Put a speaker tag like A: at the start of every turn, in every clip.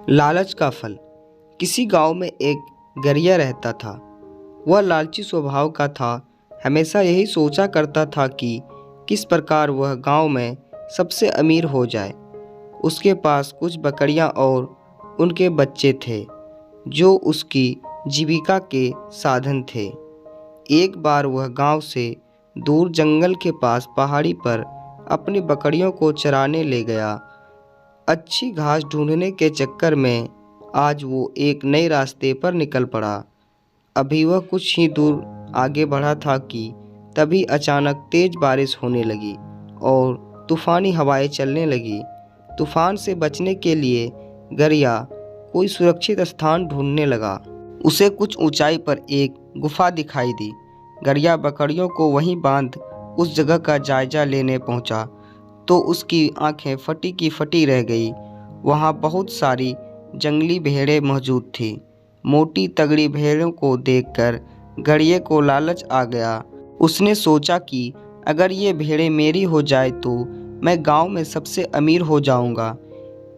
A: लालच का फल। किसी गांव में एक गरिया रहता था। वह लालची स्वभाव का था। हमेशा यही सोचा करता था कि किस प्रकार वह गांव में सबसे अमीर हो जाए। उसके पास कुछ बकरियां और उनके बच्चे थे जो उसकी जीविका के साधन थे। एक बार वह गांव से दूर जंगल के पास पहाड़ी पर अपनी बकरियों को चराने ले गया। अच्छी घास ढूंढने के चक्कर में आज वो एक नए रास्ते पर निकल पड़ा। अभी वह कुछ ही दूर आगे बढ़ा था कि तभी अचानक तेज बारिश होने लगी और तूफानी हवाएं चलने लगी। तूफान से बचने के लिए गरिया कोई सुरक्षित स्थान ढूंढने लगा। उसे कुछ ऊंचाई पर एक गुफा दिखाई दी। गरिया बकरियों को वहीं बांध उस जगह का जायजा लेने पहुंचा तो उसकी आंखें फटी की फटी रह गई। वहां बहुत सारी जंगली भेड़ें मौजूद थी। मोटी तगड़ी भेड़ों को देखकर गरिये को लालच आ गया। उसने सोचा कि अगर ये भेड़ें मेरी हो जाए तो मैं गांव में सबसे अमीर हो जाऊंगा।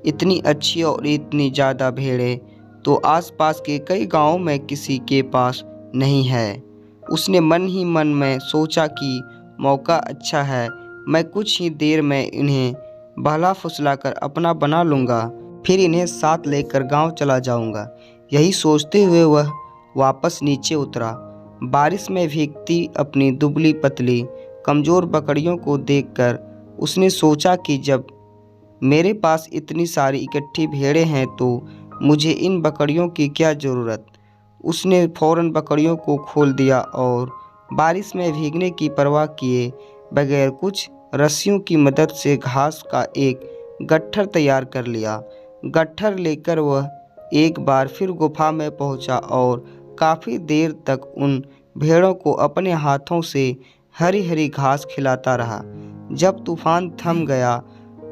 A: इतनी अच्छी और इतनी ज़्यादा भेड़ें तो आसपास के कई गांवों में किसी के पास नहीं है। उसने मन ही मन में सोचा कि मौका अच्छा है, मैं कुछ ही देर में इन्हें बहला फुसला कर अपना बना लूँगा, फिर इन्हें साथ लेकर गांव चला जाऊंगा। यही सोचते हुए वह वापस नीचे उतरा। बारिश में भीगती अपनी दुबली पतली कमज़ोर बकरियों को देखकर उसने सोचा कि जब मेरे पास इतनी सारी इकट्ठी भेड़ें हैं तो मुझे इन बकरियों की क्या ज़रूरत। उसने फौरन बकरियों को खोल दिया और बारिश में भीगने की परवाह किए बगैर कुछ रस्सियों की मदद से घास का एक गट्ठर तैयार कर लिया। गट्ठर लेकर वह एक बार फिर गुफा में पहुंचा और काफ़ी देर तक उन भेड़ों को अपने हाथों से हरी हरी घास खिलाता रहा। जब तूफान थम गया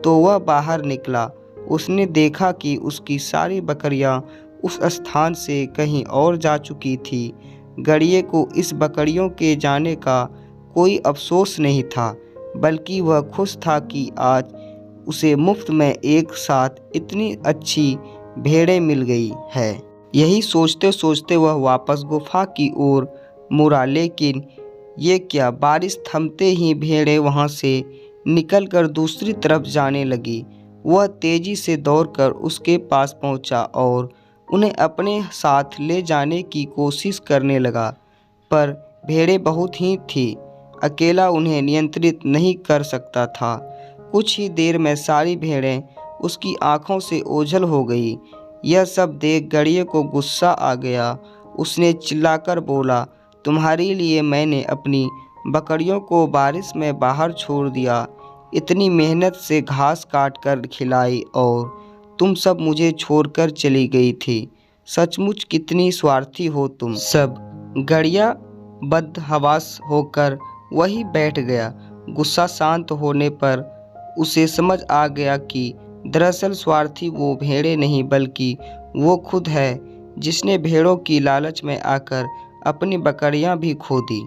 A: तो वह बाहर निकला। उसने देखा कि उसकी सारी बकरियां उस स्थान से कहीं और जा चुकी थी। गरिये को इस बकरियों के जाने का कोई अफसोस नहीं था, बल्कि वह खुश था कि आज उसे मुफ्त में एक साथ इतनी अच्छी भेड़ें मिल गई है। यही सोचते सोचते वह वापस गुफा की ओर मुड़ा, लेकिन ये क्या, बारिश थमते ही भेड़ें वहां से निकलकर दूसरी तरफ जाने लगी। वह तेजी से दौड़कर उसके पास पहुंचा और उन्हें अपने साथ ले जाने की कोशिश करने लगा, पर भेड़ें बहुत ही थीं। अकेला उन्हें नियंत्रित नहीं कर सकता था। कुछ ही देर में सारी भेड़ें उसकी आंखों से ओझल हो गई। यह सब देख गरिये को गुस्सा आ गया। उसने चिल्लाकर बोला, तुम्हारे लिए मैंने अपनी बकरियों को बारिश में बाहर छोड़ दिया, इतनी मेहनत से घास काट कर खिलाई और तुम सब मुझे छोड़कर चली गई थी। सचमुच कितनी स्वार्थी हो तुम सब। गरिया बदहवास होकर वहीं बैठ गया। गुस्सा शांत होने पर उसे समझ आ गया कि दरअसल स्वार्थी वो भेड़ें नहीं बल्कि वो खुद है, जिसने भेड़ों की लालच में आकर अपनी बकरियां भी खो दी।